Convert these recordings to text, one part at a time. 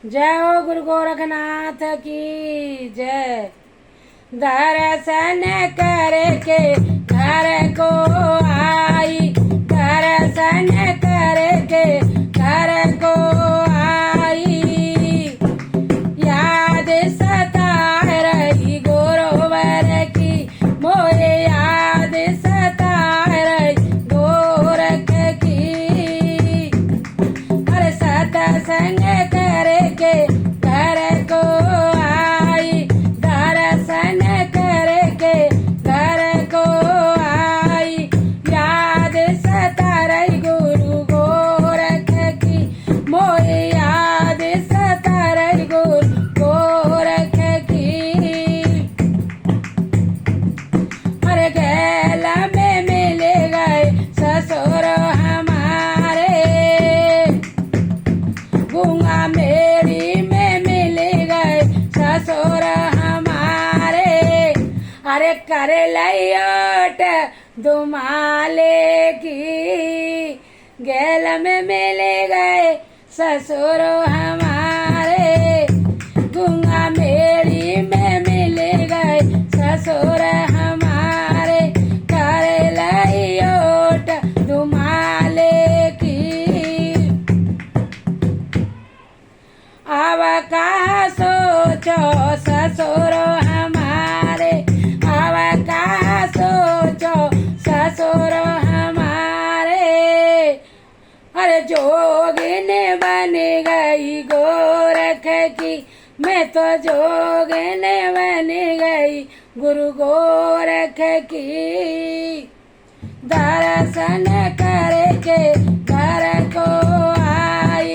जय हो गुरु गोरखनाथ की जय। दर्शन करके घर को आई, दर्शन करके घर को आई, याद सता रही गोरोवर की, मोरे याद सता रही गोरख की। अरे सत्संग करके घर को आई, दर्शन करके घर को आई, याद सता रही गुरु गोरख की, मोरी याद सता रही गुरु गोरख की। अरे गैला में मिल गए ससुर हमारे, गूंगा मेरी में मिल गए ससुर हमारे। अरे कर लयोट दुमाले की, गैल में मिल गए ससुर हमारे, गूंगा मेरी में मिल गए ससुर हमारे। कर लयोट दुमाले की, अब कहा सोचो ससुर हमारे, अब कहा सोचो ससुर हमारे। अरे जोगिन बन गई गोरख की, मैं तो जोगिन बन गई गुरु गोरख की। दर्शन करके घर को आई,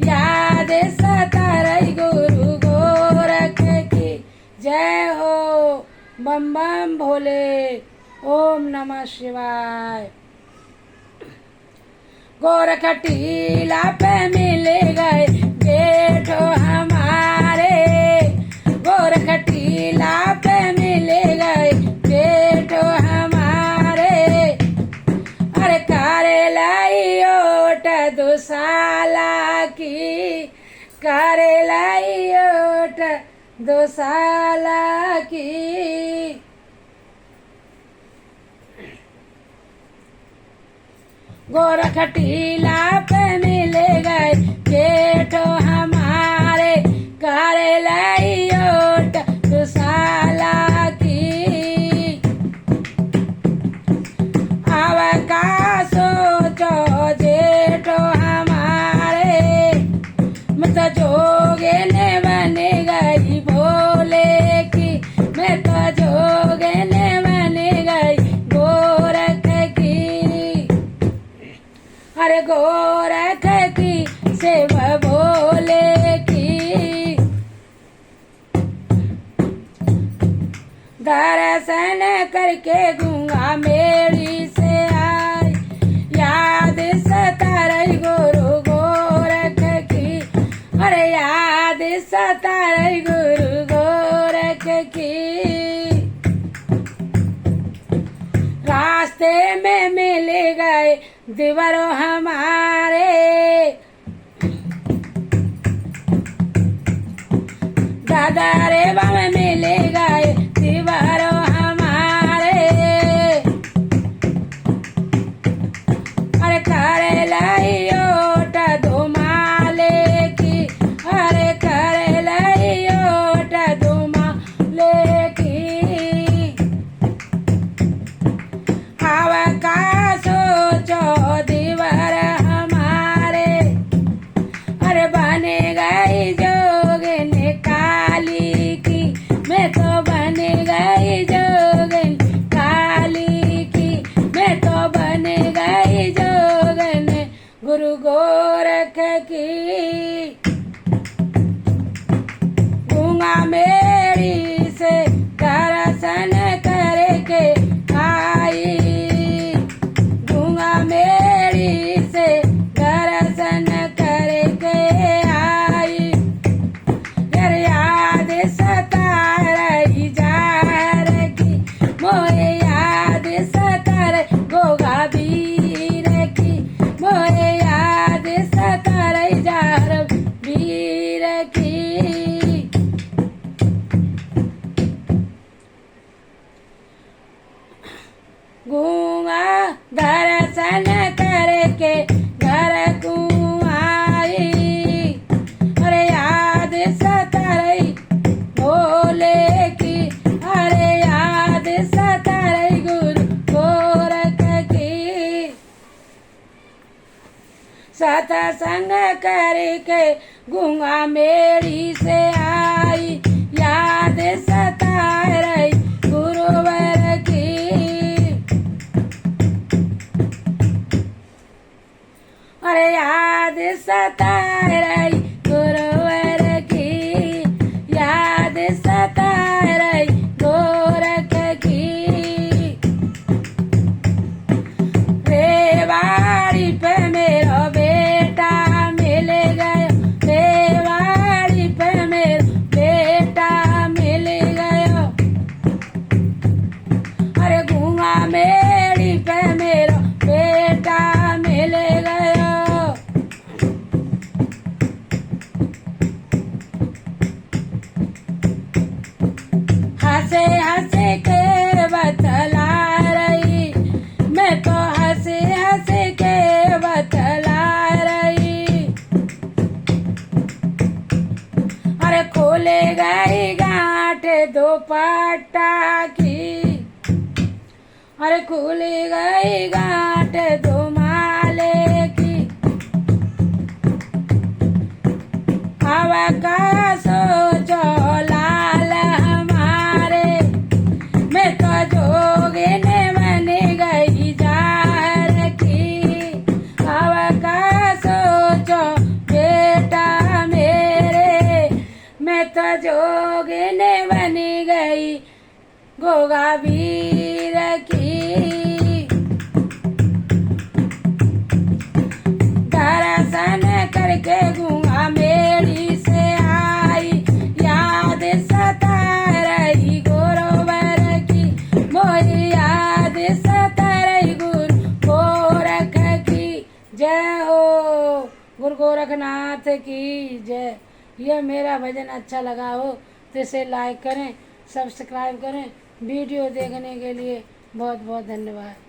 याद सता रही गुरु गोरख की। जय हो बम बम भोले, ओम नमः शिवाय। गोरख टीला पे मिल गए बेटो हमारे, गोरख टीला पे मिल गए बेटो हमारे। अरे करे लयोट दुसाला की, करे लयोट दुसाला की। गोरख टीला पे मिल गए बेटो हमारे, करे लयोट दुसाला की। अब का सोचो जेठो हमारे, मैं तो जोगिन बन गई भोले की, मैं तो जोगिन बन गई गोरख की। अरे गोरख की सेवा भोले की, दर्शन करके गूंगा मेरी से आई, याद सता रही गुरु गोरख की। अरे याद सता रही गुरु गोरख की। रास्ते में मिल गए दिवरो हमारे, दादा रे बम मिल गए दिवरो हमारे। अरे करे लयोट धुमाले की, अरे करे लयोट धुमाले की। अब का सोचो दीवार हमारे, अरे बन गई जोगिन काली की, मैं तो बन गई जोगिन काली की, मैं तो बन गई जोगिन गुरु गोरख की। गूंगा मेरी से दर्शन करके आई, गूंगा मेरी से दर्शन करके आई। यार याद सता रही जार की, मोरे याद सता रही गोगा वीर की, मोरे याद सता रही जार वीर की। संग करके गूंगा मेरी से आई, याद सता रही गुरुवर की। अरे याद सता रही गुरुवर की, याद सता रही गोरख की। रेवाड़ी पे मेरा बेटा मिल गया, रेवाड़ी पे मेरा बेटा मिल गया। अरे गूंगा मेरी पे मेरा बेटा मिल गया। हंसे हंसे के बतला रही, मैं तो हंसे हंसे के बतला रही। अरे खोले गई गांठ दुपट्टा की, अरे खुली गई गांठ दुमाले की। हवा का सोचो लाल हमारे, मैं तो जोगिन बन गई जार की। हवा का सोचो बेटा मेरे, मैं तो जोगिन बन गई गोगा वीर की। दर्शन करके गूंगा मेरी से आई, याद सता रही गुरुवर की। मोरी याद सता रही गुरु गोरख की। जय हो गुरु गोरखनाथ की जय। यह मेरा भजन अच्छा लगा हो तो इसे लाइक करें, सब्सक्राइब करें। वीडियो देखने के लिए बहुत बहुत धन्यवाद।